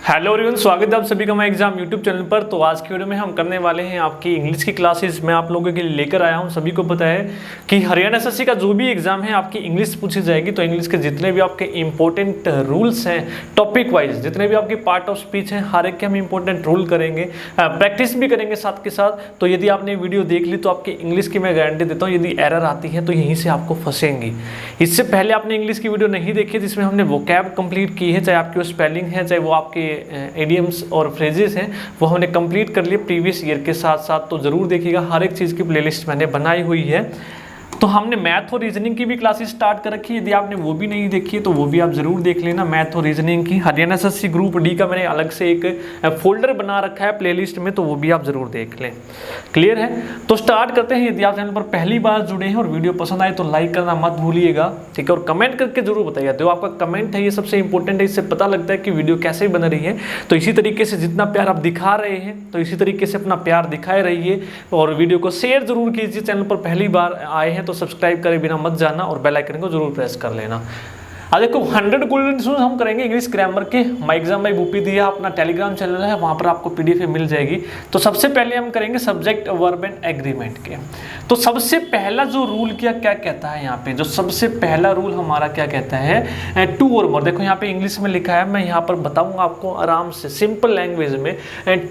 Hello everyone, स्वागत है आप सभी का मैं एग्जाम यूट्यूब चैनल पर। तो आज की वीडियो में हम करने वाले हैं आपकी इंग्लिश की क्लासेस। मैं आप लोगों के लिए लेकर आया हूं। सभी को पता है कि हरियाणा एसएससी का जो भी एग्जाम है आपकी इंग्लिश पूछी जाएगी। तो इंग्लिश के जितने भी आपके इंपॉर्टेंट रूल्स हैं, टॉपिक वाइज जितने भी आपके पार्ट ऑफ स्पीच हैं, हर एक के हम इंपॉर्टेंट रूल करेंगे, प्रैक्टिस भी करेंगे साथ के साथ। तो यदि आपने वीडियो देख ली तो आपकी इंग्लिश की मैं गारंटी देता हूँ, यदि एरर आती है तो यहीं से आपको फंसेंगी। इससे पहले आपने इंग्लिश की वीडियो नहीं देखी जिसमें हमने वोकैब कंप्लीट की है, चाहे आपकी स्पेलिंग है, चाहे वो आपके इडियम्स और फ्रेजेस हैं, वो हमने कंप्लीट कर लिए प्रीवियस ईयर के साथ साथ। तो जरूर देखिएगा, हर एक चीज़ की प्लेलिस्ट मैंने बनाई हुई है। तो हमने मैथ और रीजनिंग की भी क्लासेस स्टार्ट कर रखी है। यदि आपने वो भी नहीं देखी है तो वो भी आप जरूर देख लेना। मैथ और रीजनिंग की हरियाणा एसएससी ग्रुप डी का मैंने अलग से एक फोल्डर बना रखा है प्लेलिस्ट में, तो वो भी आप जरूर देख लें। क्लियर है? तो स्टार्ट करते हैं। यदि आप चैनल पर पहली बार जुड़े हैं और वीडियो पसंद आए तो लाइक करना मत भूलिएगा, ठीक है? और कमेंट करके जरूर बताइएगा। जो आपका कमेंट है ये सबसे इंपॉर्टेंट है, इससे पता लगता है कि वीडियो कैसे बन रही है। तो इसी तरीके से जितना प्यार आप दिखा रहे हैं तो इसी तरीके से अपना प्यार दिखाए रहिए और वीडियो को शेयर जरूर कीजिए। चैनल पर पहली बार आए हैं तो सब्सक्राइब करें बिना मत जाना और बेल आइकन को जरूर प्रेस कर लेना। आज देखो 100 गोल्डन रूल्स हम करेंगे इंग्लिश ग्रामर के। माय एग्जाम बाय भूपी दिया अपना टेलीग्राम चैनल है, वहां पर आपको पीडीएफ मिल जाएगी। तो सबसे पहले हम करेंगे सब्जेक्ट वर्ब एंड एग्रीमेंट के। तो सबसे पहला जो रूल क्या कहता है, यहाँ पे जो सबसे पहला रूल हमारा क्या कहता है, टू और मोर। देखो यहाँ पे इंग्लिश में लिखा है, मैं यहाँ पर बताऊंगा आपको आराम से सिंपल लैंग्वेज में।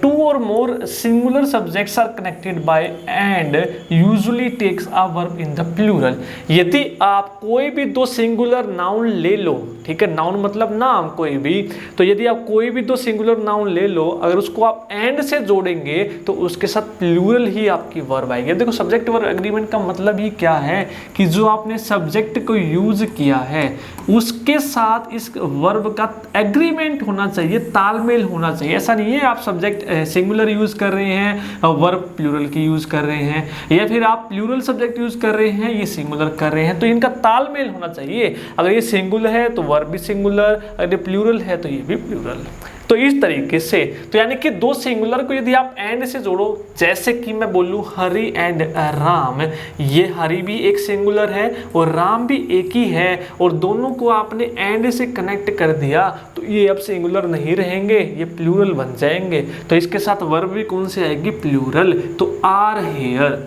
Two or more singular subjects are connected by and usually takes a verb in the plural. यदि आप कोई भी दो सिंगुलर नाउन ले लो, ठीक है, नाउन मतलब नाम कोई भी, तो यदि आप कोई भी दो सिंगुलर नाउन ले लो, अगर उसको आप एंड से जोड़ेंगे तो उसके साथ प्लूरल ही आपकी वर्ब आएगी। देखो सब्जेक्ट वर्ब एग्रीमेंट का मतलब ही क्या है कि जो आपने सब्जेक्ट को यूज किया है उसके साथ इस वर्ब का एग्रीमेंट होना चाहिए, तालमेल होना चाहिए। ऐसा नहीं है आप सब्जेक्ट सिंगुलर यूज कर रहे हैं, वर्ब प्लूरल की यूज कर रहे हैं, या फिर आप प्लूरल सब्जेक्ट यूज कर रहे हैं, ये सिंगुलर कर रहे हैं, तो इनका तालमेल होना चाहिए। अगर ये सिंगुलर है तो वर्ब भी सिंगुलर, अगर ये प्लूरल है तो ये भी प्लूरल। तो इस तरीके से, तो यानी कि दो सिंगुलर को यदि आप एंड से जोड़ो, जैसे कि मैं बोलूं हरि एंड राम, ये हरि भी एक सिंगुलर है और राम भी एक ही है, और दोनों को आपने एंड से कनेक्ट कर दिया तो ये अब सिंगुलर नहीं रहेंगे, ये प्लूरल बन जाएंगे। तो इसके साथ वर्ब भी कौन सी आएगी? प्लूरल। तो आर हेयर,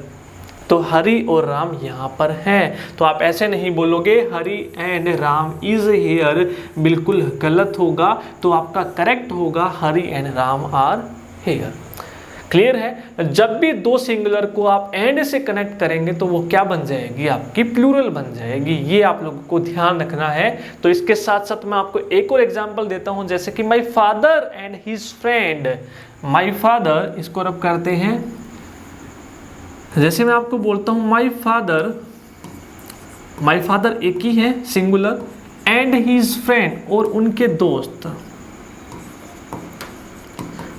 तो हरि और राम यहाँ पर हैं। तो आप ऐसे नहीं बोलोगे Hari and Ram is here, बिल्कुल गलत होगा। तो आपका करेक्ट होगा Hari and Ram are here. Clear है? जब भी दो सिंगुलर को आप एंड से कनेक्ट करेंगे तो वो क्या बन जाएगी? आपकी प्लूरल बन जाएगी। ये आप लोगों को ध्यान रखना है। तो इसके साथ साथ मैं आपको एक और एग्जांपल देता हूं, जैसे कि my father and his friend. My father, इसको रब करते हैं, जैसे मैं आपको बोलता हूं माय फादर एक ही है सिंगुलर, एंड हिज फ्रेंड और उनके दोस्त।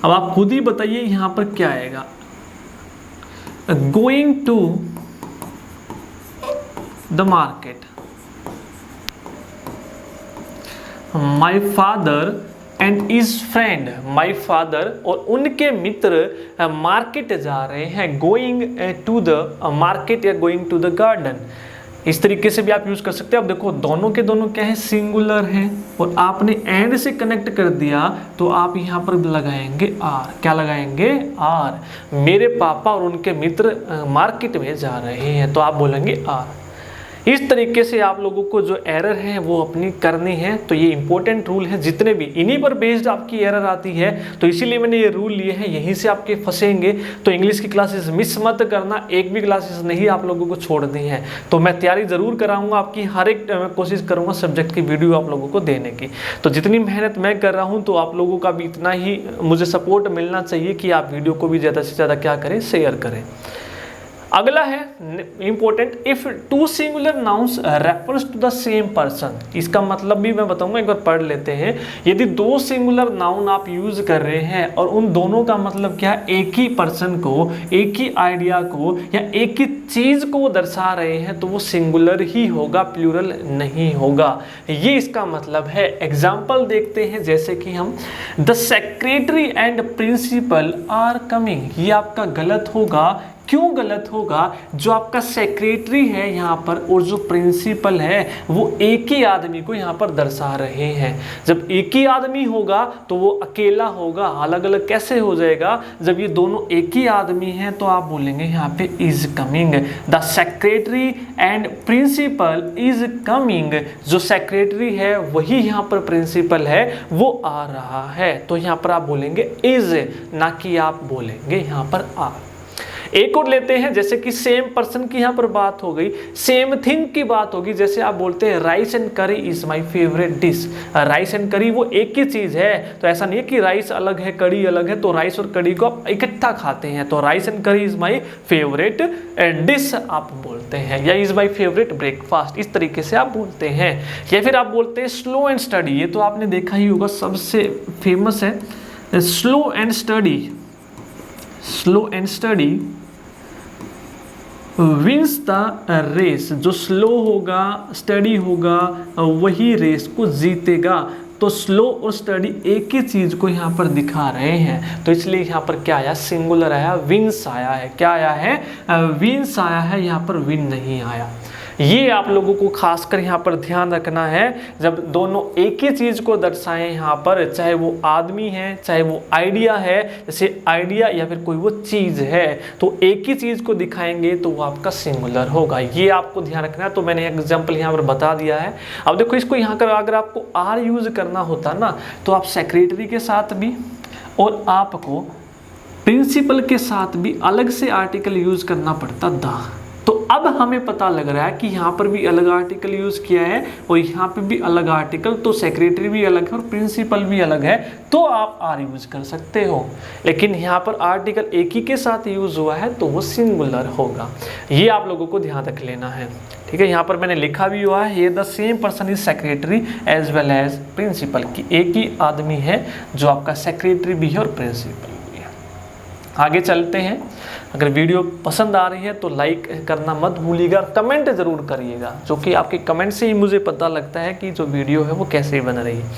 अब आप खुद ही बताइए यहां पर क्या आएगा? Going to the market. My father and is friend, my father और उनके मित्र मार्केट जा रहे हैं। गोइंग टू द मार्केट या गोइंग टू द गार्डन, इस तरीके से भी आप यूज कर सकते हैं। अब देखो दोनों के दोनों क्या है? सिंगुलर हैं, और आपने एंड से कनेक्ट कर दिया तो आप यहाँ पर लगाएंगे आर। क्या लगाएंगे? आर। मेरे पापा और उनके मित्र मार्केट में जा रहे हैं, तो आप बोलेंगे आर। इस तरीके से आप लोगों को जो एरर है वो अपनी करनी है। तो ये इंपॉर्टेंट रूल है, जितने भी इन्हीं पर बेस्ड आपकी एरर आती है, तो इसीलिए मैंने ये रूल लिए हैं, यहीं से आपके फंसेंगे। तो इंग्लिश की क्लासेस मिस मत करना, एक भी क्लासेस नहीं आप लोगों को छोड़नी है। तो मैं तैयारी जरूर कराऊंगा आपकी, हर एक कोशिश करूंगा सब्जेक्ट की वीडियो आप लोगों को देने की। तो जितनी मेहनत मैं कर रहा हूँ तो आप लोगों का भी इतना ही मुझे सपोर्ट मिलना चाहिए कि आप वीडियो को भी ज़्यादा से ज़्यादा क्या करें? शेयर करें। अगला है important, if two singular nouns refers to the same person. इसका मतलब भी मैं बताऊंगा, एक बार पढ़ लेते हैं। यदि दो सिंगुलर नाउन आप यूज कर रहे हैं और उन दोनों का मतलब क्या है? एक ही पर्सन को, एक ही आइडिया को या एक ही चीज को वो दर्शा रहे हैं, तो वो सिंगुलर ही होगा, प्लूरल नहीं होगा। ये इसका मतलब है। एग्जाम्पल देखते हैं, जैसे कि हम the secretary and principal are coming, ये आपका गलत होगा क्यों गलत होगा? जो आपका सेक्रेटरी है यहाँ पर और जो प्रिंसिपल है वो एक ही आदमी को यहाँ पर दर्शा रहे हैं। जब एक ही आदमी होगा तो वो अकेला होगा, अलग अलग कैसे हो जाएगा? जब ये दोनों एक ही आदमी हैं तो आप बोलेंगे यहाँ पे is coming, the secretary and principal is coming. जो सेक्रेटरी है वही यहाँ पर प्रिंसिपल है, वो आ रहा है। तो यहाँ पर आप बोलेंगे इज, ना कि आप बोलेंगे यहाँ पर आर। एक और लेते हैं, जैसे कि सेम पर्सन की यहाँ पर बात हो गई, सेम थिंग की बात होगी। जैसे आप बोलते हैं राइस एंड करी is my favourite dish. Rice and करी वो एक ही चीज है, तो ऐसा नहीं है कि राइस अलग है कड़ी अलग है, तो राइस और कड़ी को आप इकट्ठा खाते हैं। तो राइस एंड करी इज माय फेवरेट डिश आप बोलते हैं, या इज माय फेवरेट ब्रेकफास्ट, इस तरीके से आप बोलते हैं। या फिर आप बोलते हैं स्लो एंड स्टडी, ये तो आपने देखा ही होगा, सबसे फेमस है slow and steady. Slow and steady wins the race. जो स्लो होगा स्टडी होगा वही रेस को जीतेगा। तो स्लो और स्टडी एक ही चीज को यहाँ पर दिखा रहे हैं, तो इसलिए यहाँ पर क्या आया? सिंगुलर आया, विंस आया है। क्या आया है? विंस आया है, यहाँ पर विन नहीं आया। ये आप लोगों को खासकर यहाँ पर ध्यान रखना है। जब दोनों एक ही चीज को दर्शाएं यहाँ पर, चाहे वो आदमी है चाहे वो आइडिया है, जैसे आइडिया या फिर कोई वो चीज है, तो एक ही चीज को दिखाएंगे तो वो आपका सिंगुलर होगा। ये आपको ध्यान रखना है। तो मैंने एग्जाम्पल यहाँ पर बता दिया है। अब देखो, इसको यहाँ कर अगर आपको आर यूज करना होता ना, तो आप सेक्रेटरी के साथ भी और आपको प्रिंसिपल के साथ भी अलग से आर्टिकल यूज करना पड़ता द। तो अब हमें पता लग रहा है कि यहाँ पर भी अलग आर्टिकल यूज किया है और यहाँ पे भी अलग आर्टिकल, तो सेक्रेटरी भी अलग है और प्रिंसिपल भी अलग है, तो आप आर यूज कर सकते हो। लेकिन यहाँ पर आर्टिकल एक ही के साथ यूज हुआ है तो वो सिंगुलर होगा। ये आप लोगों को ध्यान रख लेना है, ठीक है। यहाँ पर मैंने लिखा भी हुआ है, ये the same person is secretary as well as principal, की एक ही आदमी है जो आपका सेक्रेटरी भी है और प्रिंसिपल भी है। आगे चलते हैं। अगर वीडियो पसंद आ रही है तो लाइक करना मत भूलिएगा, कमेंट ज़रूर करिएगा, जो कि आपके कमेंट से ही मुझे पता लगता है कि जो वीडियो है वो कैसे बन रही है।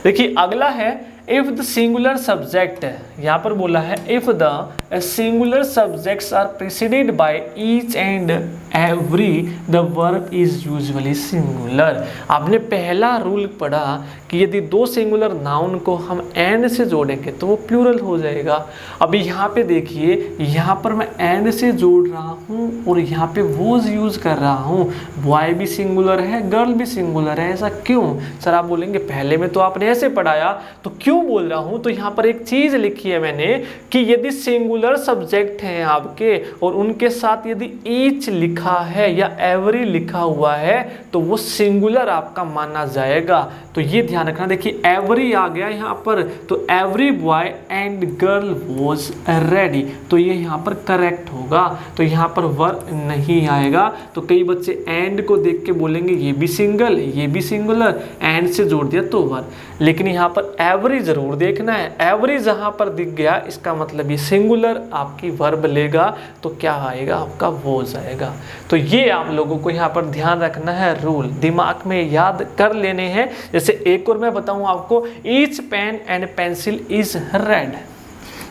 देखिए अगला है इफ द सिंगुलर सब्जेक्ट, यहाँ पर बोला है if the singular subjects are preceded by each and every the verb is usually singular. आपने पहला रूल पढ़ा कि यदि दो सिंगुलर नाउन को हम एंड से जोड़ेंगे तो वो प्लूरल हो जाएगा। अभी यहाँ पे देखिए, यहाँ पर मैं एंड से जोड़ रहा हूँ और यहाँ पे वोज यूज कर रहा हूँ। बॉय भी सिंगुलर है, गर्ल भी सिंगुलर है, ऐसा क्यों? सर आप बोलेंगे पहले में तो आपने ऐसे पढ़ाया, तो क्यों बोल रहा हूं? तो यहां पर एक चीज लिखी है मैंने कि यदि सिंगुलर सब्जेक्ट हैं आपके और उनके साथ यदि ईच लिखा है या एवरी लिखा हुआ है तो वो सिंगुलर आपका माना जाएगा। तो ये ध्यान रखना। देखिए एवरी आ गया यहां पर, तो every boy and girl was ready, तो ये यहां पर करेक्ट होगा। तो यहां पर वर नहीं आएगा। तो कई बच्चे एंड को देख के बोलेंगे ये भी सिंगल ये भी सिंगुलर, एंड से जोड़ दिया तो वर। लेकिन यहाँ पर एवरी जरूर देखना है। एवरी जहां पर दिख गया इसका मतलब ये सिंगुलर आपकी वर्ब लेगा, तो क्या आएगा आपका वोज आएगा। तो ये आप लोगों को यहाँ पर ध्यान रखना है, रूल दिमाग में याद कर लेने हैं। जैसे एक और मैं बताऊं आपको, each pen and pencil is red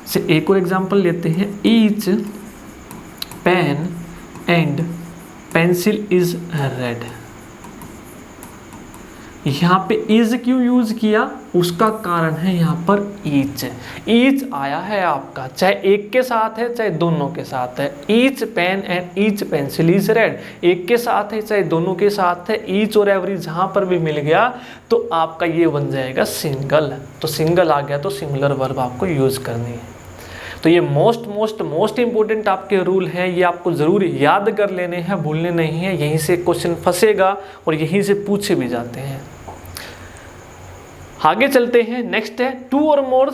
से एक और एग्जांपल लेते हैं। Each pen and pencil is red. यहाँ पे इज क्यों यूज किया? उसका कारण है यहाँ पर ईच। ईच आया है आपका, चाहे एक के साथ है चाहे दोनों के साथ है। Each pen and each pencil is red, एक के साथ है चाहे दोनों के साथ है। ईच और एवरी जहां पर भी मिल गया तो आपका ये बन जाएगा सिंगल। तो सिंगल आ गया तो सिंगुलर वर्ब आपको यूज करनी है। तो ये मोस्ट इंपॉर्टेंट आपके रूल हैं, ये आपको ज़रूर याद कर लेने हैं, भूलने नहीं है। यहीं से क्वेश्चन फंसेगा और यहीं से पूछे भी जाते हैं। आगे चलते हैं। नेक्स्ट है टू और मोर।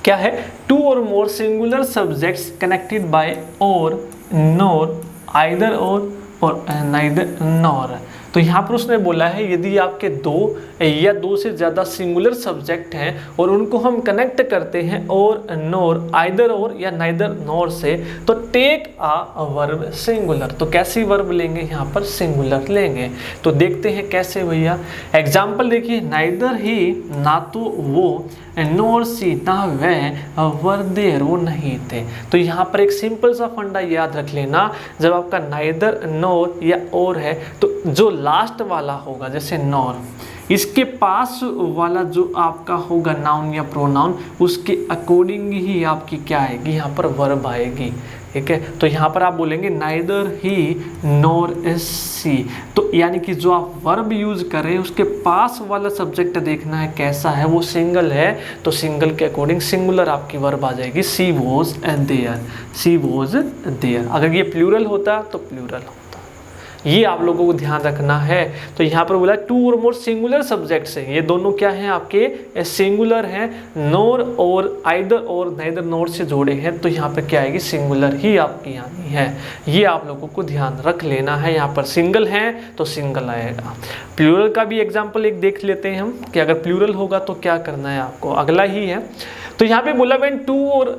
क्या है? To or more singular subjects connected by और, नोर, आइदर और नाइदर नॉर। तो तो यहाँ पर उसने बोला है यदि आपके दो या दो से ज़्यादा सिंगुलर सब्जेक्ट हैं और उनको हम कनेक्ट करते हैं और नोर, आइदर और या नाइदर नोर से, तो टेक अ वर्ब सिंगुलर। तो कैसी वर्ब लेंगे यहाँ पर? सिंगुलर लेंगे। तो देखते हैं कैसे भैया। एग्जाम्पल देखिए, नाइदर ही, ना तो वो, नोर सी, ना वह, वर देयर, वो नहीं थे। तो यहाँ पर एक सिंपल सा फंडा याद रख लेना, जब आपका नाइदर, नोर या और है तो जो लास्ट वाला होगा, जैसे नोर, इसके पास वाला जो आपका होगा नाउन या प्रोनाउन, उसके अकॉर्डिंग ही आपकी क्या आएगी यहाँ पर? वर्ब आएगी। ठीक है, तो यहाँ पर आप बोलेंगे नाइदर ही नोर सी। तो यानी कि जो आप वर्ब यूज कर रहे हैं उसके पास वाला सब्जेक्ट देखना है कैसा है, वो सिंगल है तो सिंगल के अकॉर्डिंग सिंगुलर आपकी वर्ब आ जाएगी। She was there, she was there. अगर ये प्लूरल होता तो प्लूरल होता। ये आप लोगों को ध्यान रखना है। तो यहाँ पर बोला to or more singular subjects हैं, ये दोनों क्या हैं? आपके सिंगुलर हैं। नोर और आइदर और नाइदर नोर से जोड़े हैं, तो यहाँ पर क्या आएगी? सिंगुलर ही आपकी आनी है। ये आप लोगों को ध्यान रख लेना है। यहाँ पर सिंगल है तो सिंगल आएगा। प्लूरल का भी एग्जाम्पल एक देख लेते हैं हम कि अगर प्लूरल होगा तो क्या करना है आपको, अगला ही है। तो यहाँ पे बोला when two or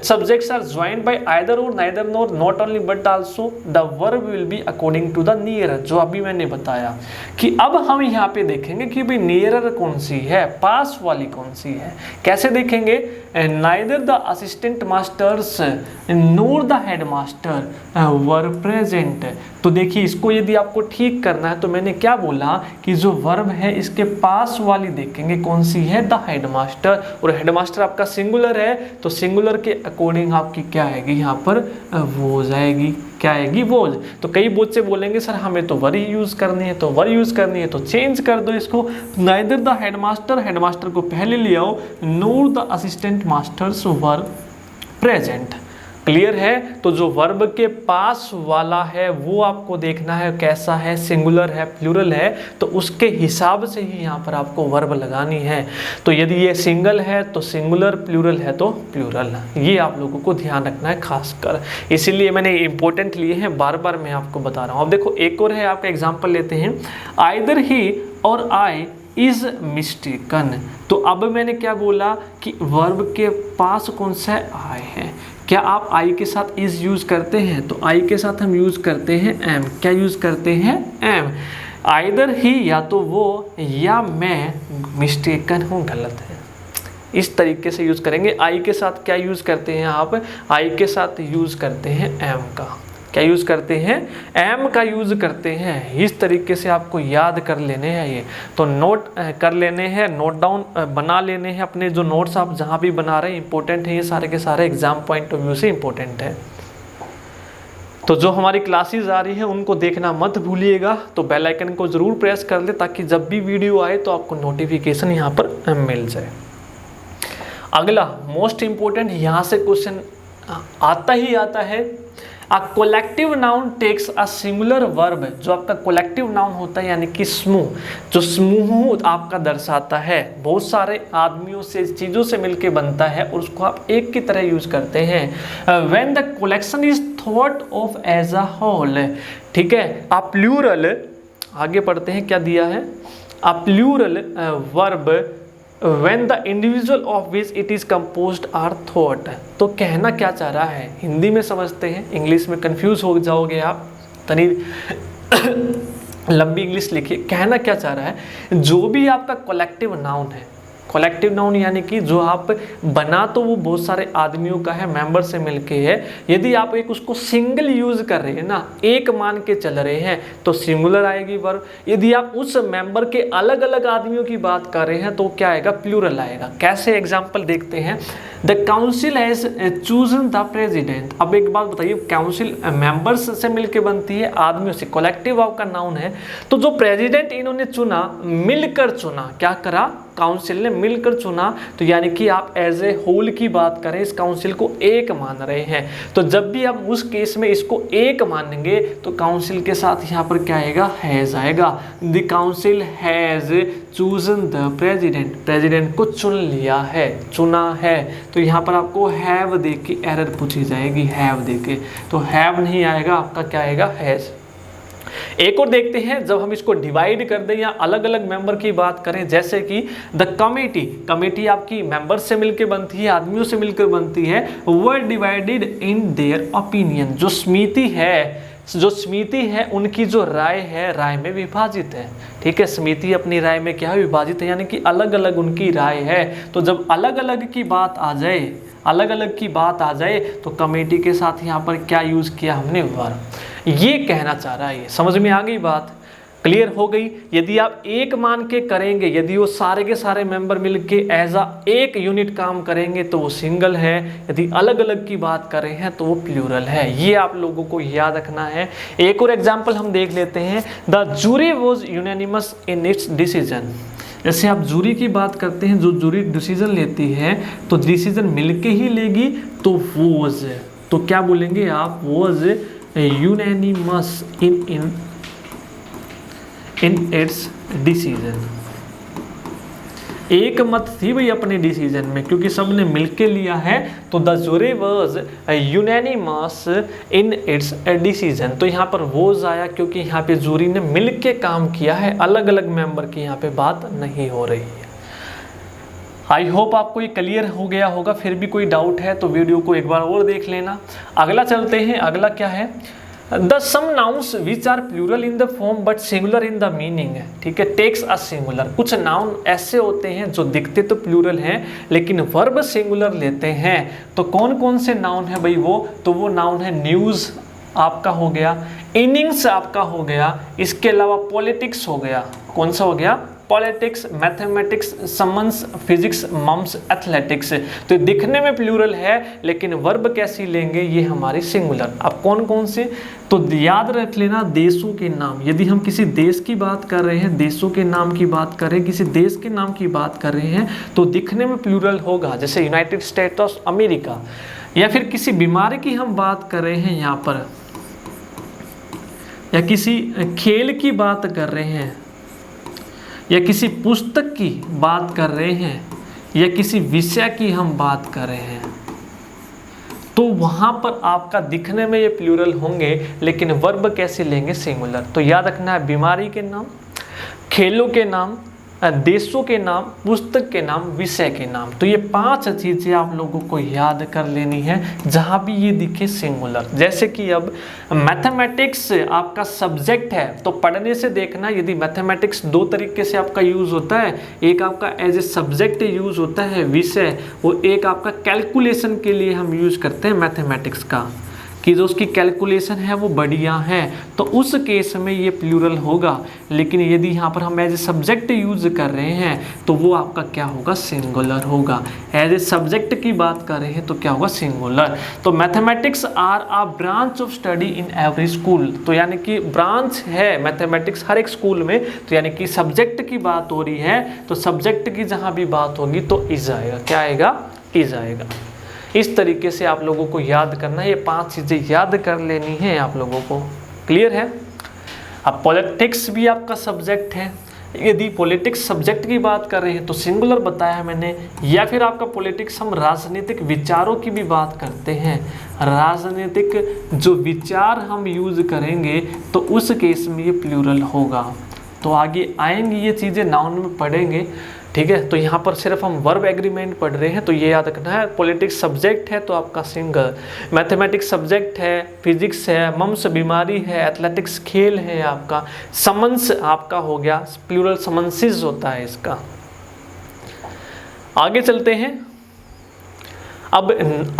subjects are joined by either or neither nor not only but also the verb will be according to the nearer, जो अभी मैंने बताया कि अब हम यहाँ पे देखेंगे कि भाई नियरर कौन सी है, पास वाली कौन सी है। कैसे देखेंगे? Neither the assistant masters NOR the head master were present. तो देखिए, इसको यदि आपको ठीक करना है तो मैंने क्या बोला कि जो वर्ब है इसके पास वाली देखेंगे कौन सी है? The head master. और हेड मास्टर आपका सिंगुलर है तो सिंगुलर के अकॉर्डिंग आपकी क्या आएगी यहाँ पर? वोज आएगी। क्या आएगी? वोज। तो कई बच्चे बोलेंगे सर हमें तो वर यूज करनी है, तो वर यूज करनी है तो चेंज कर दो इसको, नाइदर द हेडमास्टर, हेडमास्टर को पहले ले आओ, nor the assistant masters were present. Clear है? तो जो वर्ब के पास वाला है वो आपको देखना है कैसा है, सिंगुलर है, प्लूरल है, तो उसके हिसाब से ही यहाँ पर आपको वर्ब लगानी है। तो यदि ये सिंगल है तो सिंगुलर, प्लूरल है तो प्लूरल। ये आप लोगों को ध्यान रखना है खासकर, इसीलिए मैंने इंपॉर्टेंट लिए हैं, बार बार मैं आपको बता रहा हूँ। अब देखो एक और है, आपका एग्जाम्पल लेते हैं, आइदर ही और आई इज मिस्टेकन। तो अब मैंने क्या बोला कि वर्ब के पास कौन सा है? आई है। क्या आप आई के साथ इज यूज करते हैं? तो आई के साथ हम यूज करते हैं एम। क्या यूज करते हैं? एम। आइदर ही, या तो वो, या मैं मिस्टेकन हूँ, गलत है, इस तरीके से यूज करेंगे। आई के साथ क्या यूज करते हैं आप? आई के साथ यूज करते हैं एम का। क्या यूज करते हैं? एम का यूज करते हैं। इस तरीके से आपको याद कर लेने हैं ये, तो नोट कर लेने हैं, नोट डाउन बना लेने हैं अपने जो नोट्स आप जहाँ भी बना रहे हैं, इंपॉर्टेंट है ये सारे के सारे, एग्जाम पॉइंट ऑफ व्यू से इंपॉर्टेंट है। तो जो हमारी क्लासेस आ रही हैं उनको देखना मत भूलिएगा, तो बेल आइकन को जरूर प्रेस कर ले ताकि जब भी वीडियो आए तो आपको नोटिफिकेशन यहाँ पर मिल जाए। अगला मोस्ट इंपॉर्टेंट, यहाँ से क्वेश्चन आता ही आता है। A collective noun takes a singular verb. जो आपका कोलेक्टिव नाउन होता है यानी कि समूह, जो समूह आपका दर्शाता है, बहुत सारे आदमियों से, चीज़ों से मिलके बनता है और उसको आप एक की तरह यूज करते हैं। When the collection is thought of as a whole. ठीक है, अ प्लूरल, आगे पढ़ते हैं क्या दिया है, a plural verb when the individual of which it is composed are thought। तो कहना क्या चाह रहा है, हिंदी में समझते हैं, इंग्लिश में कंफ्यूज हो जाओगे आप, तनी लंबी इंग्लिश लिखिए। कहना क्या चाह रहा है, जो भी आपका कलेक्टिव नाउन है, कलेक्टिव नाउन यानी कि जो आप बना तो वो बहुत सारे आदमियों का है, मेंबर से मिलके है, यदि आप एक उसको सिंगल यूज कर रहे हैं ना, एक मान के चल रहे हैं तो सिंगुलर आएगी वर्ब। यदि आप उस मेंबर के अलग अलग आदमियों की बात कर रहे हैं तो क्या आएगा? प्लूरल आएगा। कैसे? एग्जाम्पल देखते हैं। The council has chosen the president. अब एक बात बताइए, काउंसिल मेंबर्स से मिलके बनती है, आदमियों से, कलेक्टिव आपका नाउन है, तो जो प्रेजिडेंट इन्होंने चुना, मिलकर चुना, क्या करा? काउंसिल ने मिलकर चुना, तो यानी कि आप एज ए होल की बात करें, इस काउंसिल को एक मान रहे हैं, तो जब भी हम उस केस में इसको एक मानेंगे तो काउंसिल के साथ यहाँ पर क्या आएगा? हैज आएगा। The council has chosen the president, president को चुन लिया है, चुना है, तो यहाँ पर आपको हैव दे के एरर पूछी जाएगी, हैव दे के, तो हैव नहीं आएगा, आपका क्या आएगा? हैज। एक और देखते हैं, जब हम इसको डिवाइड कर दें या अलग अलग मेंबर की बात करें, जैसे कि द कमेटी, कमेटी आपकी मेंबर से मिलकर बनती है, आदमियों से मिलकर बनती है, were divided in their opinion, जो समिति है उनकी जो राय है, राय में विभाजित है। ठीक है, समिति अपनी राय में क्या है, विभाजित है, यानी कि अलग अलग उनकी राय है। तो जब अलग अलग की बात आ जाए तो कमेटी के साथ यहाँ पर क्या यूज किया हमने, वर। ये कहना चाह रहा है, ये समझ में आ गई बात, क्लियर हो गई। यदि आप एक मान के करेंगे, यदि वो सारे के सारे मेंबर मिलके एज अ एक यूनिट काम करेंगे तो वो सिंगल है, यदि अलग अलग की बात कर रहे हैं तो वो प्लूरल है। ये आप लोगों को याद रखना है। एक और एग्जांपल हम देख लेते हैं, the jury was unanimous in its decision. जैसे आप जूरी की बात करते हैं, जो जूरी डिसीजन लेती है तो डिसीजन मिलके ही लेगी, तो वॉज, तो क्या बोलेंगे आप, was unanimous in its decision. एक मत थी भाई अपने डिसीजन में, क्योंकि सबने मिलके लिया है, तो the jury was unanimous in its decision. तो यहाँ पर वोज आया क्योंकि यहाँ पे जूरी ने मिलके काम किया है, अलग अलग मेंबर की यहाँ पे बात नहीं हो रही है। आई होप आपको ये क्लियर हो गया होगा। फिर भी कोई डाउट है तो वीडियो को एक बार और देख लेना। अगला चलते हैं, अगला क्या है, the some nouns which are plural in the form but singular in the meaning. ठीक है, टेक्स अ सिंगुलर। कुछ नाउन ऐसे होते हैं जो दिखते तो प्लूरल हैं लेकिन वर्ब सिंगुलर लेते हैं। तो कौन कौन से नाउन है भाई वो, तो वो नाउन है न्यूज़ आपका हो गया, इनिंग्स आपका हो गया, इसके अलावा पॉलिटिक्स हो गया। कौन सा हो गया, politics, mathematics, summons, physics, mumps, athletics. तो दिखने में प्लूरल है लेकिन वर्ब कैसी लेंगे, ये हमारी सिंगुलर। अब कौन कौन से, तो याद रख लेना, देशों के नाम। यदि हम किसी देश की बात कर रहे हैं, देशों के नाम की बात कर रहे हैं, किसी देश के नाम की बात कर रहे हैं तो दिखने में प्लूरल होगा, जैसे यूनाइटेड स्टेट ऑफ अमेरिका। या फिर किसी बीमारी की हम बात कर रहे हैं यहाँ पर, या किसी खेल की बात कर रहे हैं, या किसी पुस्तक की बात कर रहे हैं, या किसी विषय की हम बात कर रहे हैं, तो वहाँ पर आपका दिखने में ये प्लूरल होंगे लेकिन वर्ब कैसे लेंगे, सिंगुलर। तो याद रखना है, बीमारी के नाम, खेलों के नाम, देशों के नाम, पुस्तक के नाम, विषय के नाम। तो ये 5 चीज़ें आप लोगों को याद कर लेनी है जहाँ भी ये दिखे सिंगुलर। जैसे कि अब मैथमेटिक्स आपका सब्जेक्ट है तो पढ़ने से देखना, यदि मैथमेटिक्स 2 तरीके से आपका यूज़ होता है, एक आपका एज ए सब्जेक्ट यूज़ होता है विषय, वो एक आपका कैलकुलेशन के लिए हम यूज़ करते हैं मैथमेटिक्स का, कि जो उसकी कैलकुलेशन है वो बढ़िया है, तो उस केस में ये प्लूरल होगा। लेकिन यदि यहाँ पर हम एज ए सब्जेक्ट यूज कर रहे हैं तो वो आपका क्या होगा, सिंगुलर होगा। एज ए सब्जेक्ट की बात कर रहे हैं तो क्या होगा, सिंगुलर। तो mathematics are a branch of study in every school. तो यानी कि ब्रांच है मैथमेटिक्स हर एक स्कूल में, तो यानी कि सब्जेक्ट की बात हो रही है तो सब्जेक्ट की जहाँ भी बात होगी तो इज आएगा। क्या आएगा, इज आएगा। इस तरीके से आप लोगों को याद करना है, ये 5 चीज़ें याद कर लेनी है आप लोगों को। क्लियर है। अब पॉलिटिक्स भी आपका सब्जेक्ट है, यदि पॉलिटिक्स सब्जेक्ट की बात कर रहे हैं तो सिंगुलर बताया मैंने। या फिर आपका पॉलिटिक्स हम राजनीतिक विचारों की भी बात करते हैं, राजनीतिक जो विचार हम यूज करेंगे तो उस केस में ये प्लूरल होगा। तो आगे आएंगी ये चीज़ें, नाउन में पढ़ेंगे। ठीक है, तो यहाँ पर सिर्फ हम वर्ब एग्रीमेंट पढ़ रहे हैं तो ये याद रखना है। पॉलिटिक्स सब्जेक्ट है तो आपका सिंगल, मैथमेटिक्स सब्जेक्ट है, फिजिक्स है, मम्स बीमारी है, एथलेटिक्स खेल है आपका, समन्स आपका हो गया प्लूरल, समन्सिस होता है इसका। आगे चलते हैं। अब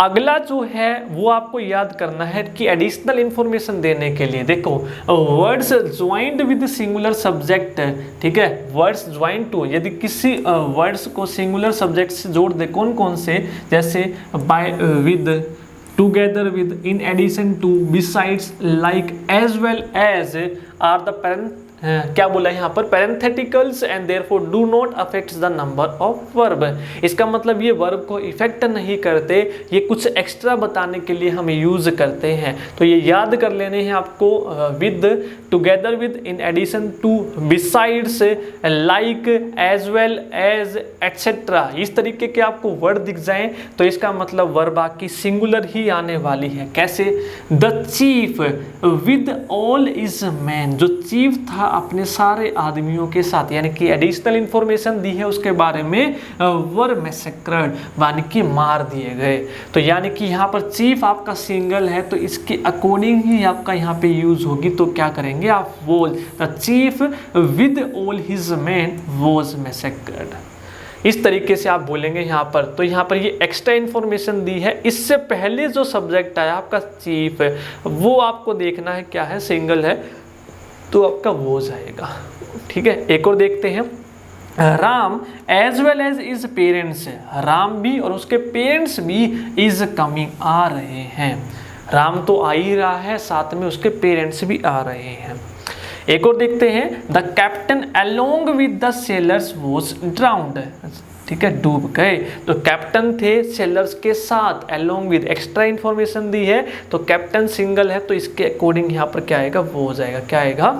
अगला जो है वो आपको याद करना है कि एडिशनल इंफॉर्मेशन देने के लिए देखो, words joint with singular subject. ठीक है, वर्ड्स ज्वाइंट टू, यदि किसी वर्ड्स को सिंगुलर सब्जेक्ट से जोड़ दे, कौन कौन से, जैसे by, with, together with, in addition to, besides, like, as well as, are the क्या बोला यहाँ पर, parentheticals and therefore do not affects the number of verb. इसका मतलब ये वर्ब को इफेक्ट नहीं करते, ये कुछ एक्स्ट्रा बताने के लिए हम यूज करते हैं। तो ये याद कर लेने हैं आपको, with, together with, in addition to, besides, like, as well as, etcetera. इस तरीके के आपको वर्ड दिख जाएं तो इसका मतलब वर्ब आपकी सिंगुलर ही आने वाली है। कैसे, the chief with all is man, जो चीफ था अपने सारे आदमियों के साथ, यानी कि एडिशनल इंफॉर्मेशन दी है उसके बारे में, वर मैसेक्रेड, यानी कि मार दिए गए। तो यानी कि यहाँ पर चीफ आपका सिंगल है तो इसके अकॉर्डिंग ही आपका यहाँ पे यूज होगी। तो क्या करेंगे आप, was, the chief with all his man was massacred. इस तरीके से आप बोलेंगे यहाँ पर। तो यहाँ पर ये एक्स्ट्रा इन्फॉर्मेशन दी है। इससे पहले जो सब्जेक्ट आया आपका चीफ, वो आपको देखना है क्या है, सिंगल है तो आपका वो जाएगा। ठीक है, एक और देखते हैं, Ram as well as his parents, Ram भी और उसके पेरेंट्स भी इज कमिंग, आ रहे हैं। राम तो आ ही रहा है, साथ में उसके पेरेंट्स भी आ रहे हैं। एक और देखते हैं, the captain along with the sellers was drowned, ठीक है, डूब गए। तो कैप्टन थे सेलर्स के साथ, अलोंग विद, एक्स्ट्रा इंफॉर्मेशन दी है तो कैप्टन सिंगल है तो इसके अकॉर्डिंग यहाँ पर क्या आएगा, वो हो जाएगा। क्या आएगा,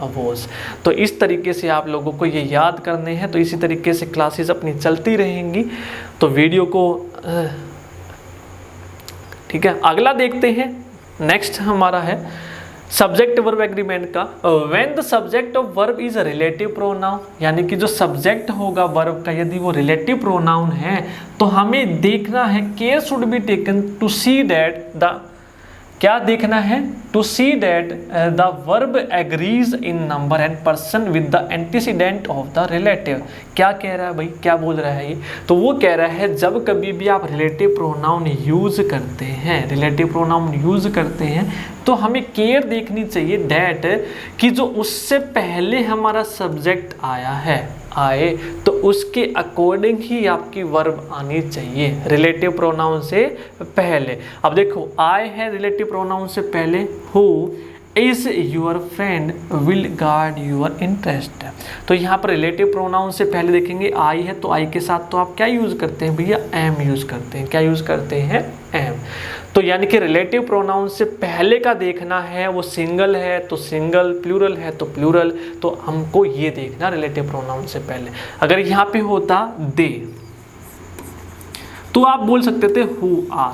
वॉज। तो इस तरीके से आप लोगों को ये याद करने हैं। तो इसी तरीके से क्लासेस अपनी चलती रहेंगी। तो वीडियो को ठीक है, अगला देखते हैं। नेक्स्ट हमारा है सब्जेक्ट वर्ब एग्रीमेंट का। When the subject of verb is a relative pronoun, यानी कि जो सब्जेक्ट होगा वर्ब का यदि वो रिलेटिव प्रोनाउन है तो हमें देखना है, care should be taken to see that the, क्या देखना है, to see that the verb agrees in number and person with the antecedent of the relative. क्या कह रहा है भाई, क्या बोल रहा है ये, तो वो कह रहा है जब कभी भी आप रिलेटिव प्रोनाउन यूज करते हैं, रिलेटिव प्रोनाउन यूज करते हैं तो हमें केयर देखनी चाहिए दैट कि जो उससे पहले हमारा सब्जेक्ट आया है, आए तो उसके अकॉर्डिंग ही आपकी वर्ब आनी चाहिए रिलेटिव प्रोनाउन से पहले। अब देखो, आए है रिलेटिव प्रोनाउन से पहले, who is your friend will guard your interest. तो यहाँ पर रिलेटिव प्रोनाउन से पहले देखेंगे आई है तो आई के साथ तो आप क्या यूज करते हैं भैया, एम यूज करते हैं। क्या यूज करते हैं, एम। तो यानी कि रिलेटिव प्रोनाउन से पहले का देखना है, वो सिंगल है तो सिंगल, प्लूरल है तो प्लूरल। तो हमको ये देखना रिलेटिव प्रोनाउन से पहले। अगर यहाँ पे होता दे तो आप बोल सकते थे हु आर,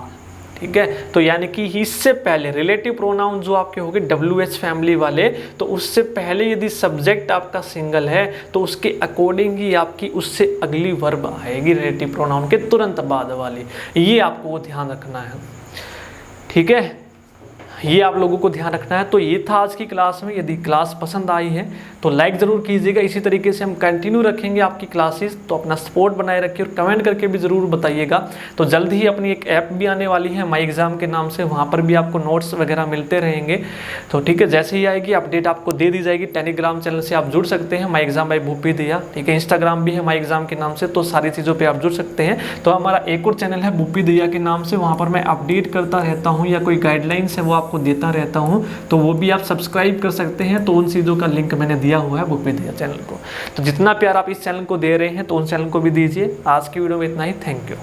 ठीक है। तो यानी कि इससे पहले रिलेटिव प्रोनाउन जो आपके होंगे WH फैमिली वाले, तो उससे पहले यदि सब्जेक्ट आपका सिंगल है तो उसके अकॉर्डिंग ही आपकी उससे अगली वर्ब आएगी रिलेटिव प्रोनाउन के तुरंत बाद वाली। ये आपको ध्यान रखना है, ठीक है, ये आप लोगों को ध्यान रखना है। तो ये था आज की क्लास में। यदि क्लास पसंद आई है तो लाइक ज़रूर कीजिएगा। इसी तरीके से हम कंटिन्यू रखेंगे आपकी क्लासेस, तो अपना सपोर्ट बनाए रखिए और कमेंट करके भी ज़रूर बताइएगा। तो जल्द ही अपनी एक ऐप भी आने वाली है माई एग्ज़ाम के नाम से, वहाँ पर भी आपको नोट्स वगैरह मिलते रहेंगे। तो ठीक है, जैसे ही आएगी अपडेट आपको दे दी जाएगी। टेलीग्राम चैनल से आप जुड़ सकते हैं, माई एग्ज़ाम बाय भूपी दिया, ठीक है। इंस्टाग्राम भी है माई एग्ज़ाम के नाम से, तो सारी चीज़ों पर आप जुड़ सकते हैं। तो हमारा एक और चैनल है भूपी दिया के नाम से, वहाँ पर मैं अपडेट करता रहता हूँ या कोई गाइडलाइंस है वो आपको देता रहता हूँ, तो वो भी आप सब्सक्राइब कर सकते हैं। तो उन चीज़ों का लिंक मैंने दिया हुआ है भूपी दिया चैनल को। तो जितना प्यार आप इस चैनल को दे रहे हैं तो उन चैनल को भी दीजिए। आज की वीडियो में इतना ही, थैंक यू।